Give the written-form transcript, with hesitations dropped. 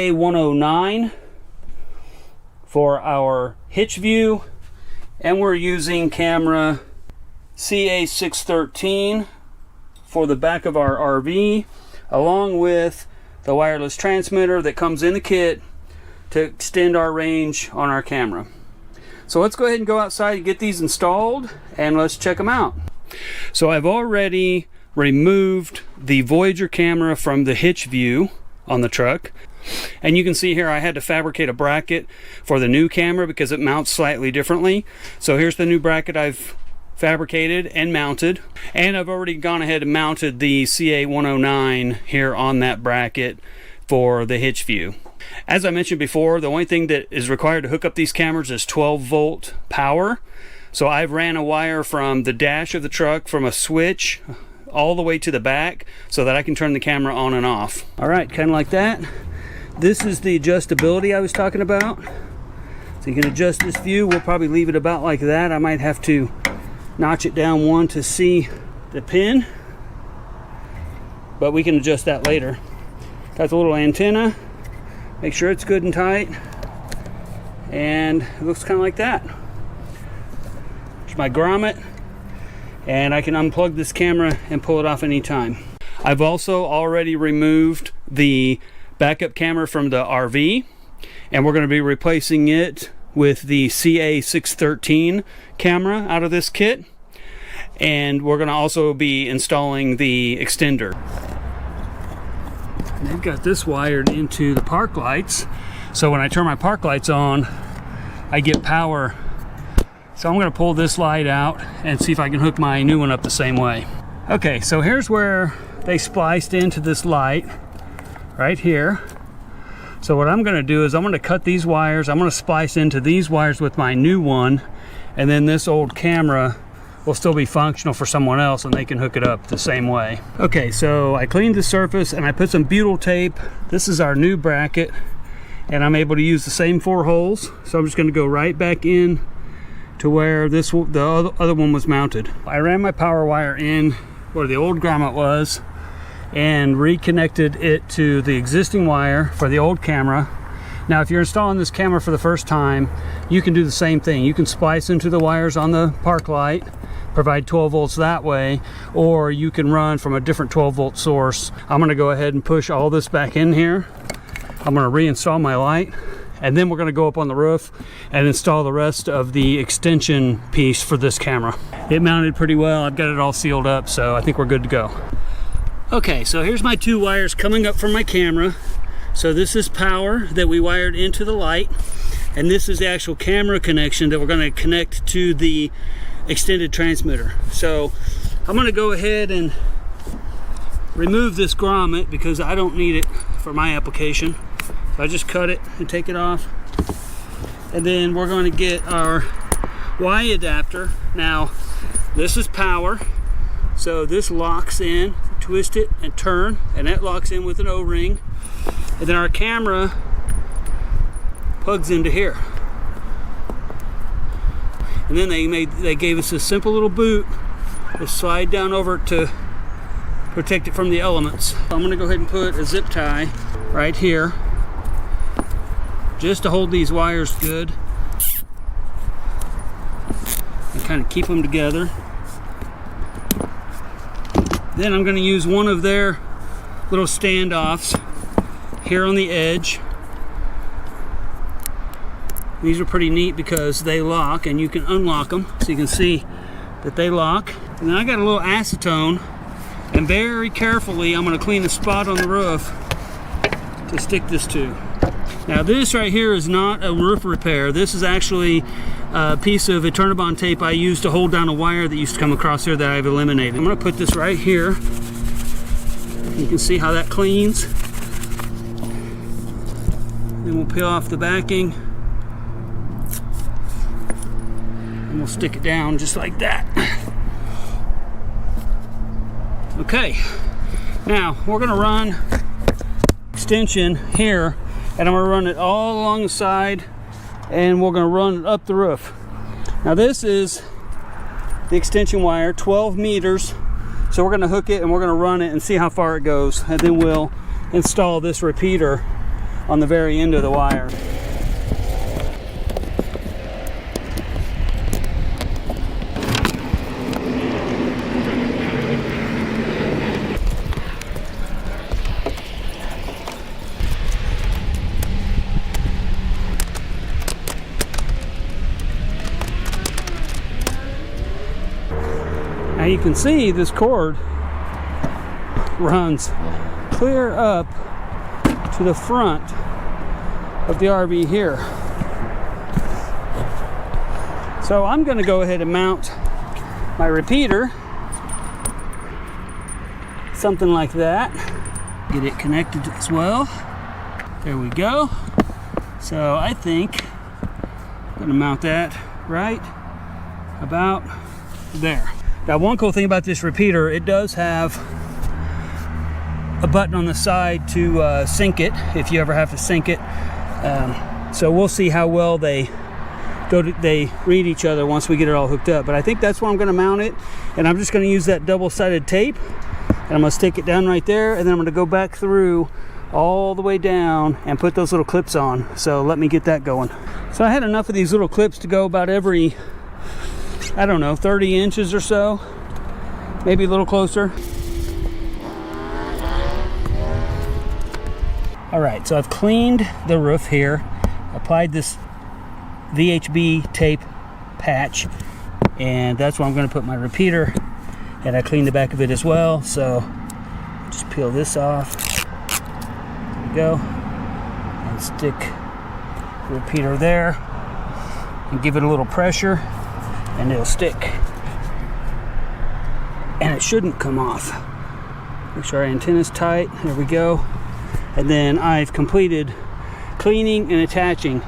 CA109 for our Hitch view, and we're using camera CA613 for the back of our RV, along with the wireless transmitter that comes in the kit to extend our range on our camera. So let's go ahead and go outside and get these installed, and let's check them out. So I've already removed the Voyager camera from the Hitch view on the truck, and you can see here I had to fabricate a bracket for the new camera because it mounts slightly differently. So here's the new bracket I've fabricated and mounted, and I've already gone ahead and mounted the CA109 here on that bracket for the Hitch view. As I mentioned before, the only thing that is required to hook up these cameras is 12-volt power. So I've ran a wire from the dash of the truck from a switch all the way to the back so that I can turn the camera on and off. All right, kind of like that. This is the adjustability I was talking about. So you can adjust this view. We'll probably leave it about like that. I might have to notch it down one to see the pin, but we can adjust that later. Got the little antenna. Make sure it's good and tight, and it looks kind of like that. There's my grommet, and I can unplug this camera and pull it off anytime. I've also already removed the backup camera from the RV, and we're going to be replacing it with the CA613 camera out of this kit, and we're going to also be installing the extender. And they've got this wired into the park lights, so when I turn my park lights on I get power. So I'm going to pull this light out and see if I can hook my new one up the same way. Okay, so here's where they spliced into this light right here. So what I'm going to do is I'm going to cut these wires. I'm going to splice into these wires with my new one, and then this old camera will still be functional for someone else and they can hook it up the same way. Okay, so I cleaned the surface and I put some butyl tape. This is our new bracket, and I'm able to use the same 4 holes. So I'm just going to go right back in to where the other one was mounted. I ran my power wire in where the old grommet was and reconnected it to the existing wire for the old camera. Now if you're installing this camera for the first time, you can do the same thing. You can splice into the wires on the park light, provide 12 volts that way, or you can run from a different 12-volt source. I'm going to go ahead and push all this back in here. I'm going to reinstall my light, and then we're going to go up on the roof and install the rest of the extension piece for this camera. It mounted pretty well. I've got it all sealed up, so I think we're good to go. Okay, so here's my 2 wires coming up from my camera. So this is power that we wired into the light, and this is the actual camera connection that we're going to connect to the extended transmitter. So I'm going to go ahead and remove this grommet because I don't need it for my application. So I just cut it and take it off, and then we're going to get our Y adapter. Now this is power, so this locks in, twist it and turn, and that locks in with an O-ring, and then our camera plugs into here. And then they gave us a simple little boot to slide down over to protect it from the elements. I'm going to go ahead and put a zip tie right here just to hold these wires good and kind of keep them together. Then I'm going to use one of their little standoffs here on the edge. These are pretty neat because they lock and you can unlock them, so you can see that they lock. And then I got a little acetone, and very carefully I'm going to clean the spot on the roof to stick this to. Now this right here is not a roof repair. This is actually a piece of Eternabond tape I used to hold down a wire that used to come across here that I've eliminated. I'm going to put this right here. You can see how that cleans. Then we'll peel off the backing and we'll stick it down just like that. Okay, now we're going to run extension here, and I'm going to run it all along the side, and we're going to run it up the roof. Now this is the extension wire, 12 meters. So we're going to hook it and we're going to run it and see how far it goes, and then we'll install this repeater on the very end of the wire. Now you can see this cord runs clear up to the front of the RV here. So I'm going to go ahead and mount my repeater, something like that. Get it connected as well. There we go. So I think I'm going to mount that right about there. Now, one cool thing about this repeater, it does have a button on the side to sync it if you ever have to sync it. So we'll see how well they read each other once we get it all hooked up. But I think that's where I'm going to mount it, and I'm just going to use that double-sided tape, and I'm going to stick it down right there, and then I'm going to go back through all the way down and put those little clips on. So let me get that going. So I had enough of these little clips to go about every, I don't know, 30 inches or so, maybe a little closer. All right, so I've cleaned the roof here, applied this VHB tape patch, and that's where I'm going to put my repeater, and I cleaned the back of it as well. So just peel this off, there we go, and stick the repeater there and give it a little pressure, and it'll stick, and it shouldn't come off. Make sure our antenna's tight. There we go. And then I've completed cleaning and attaching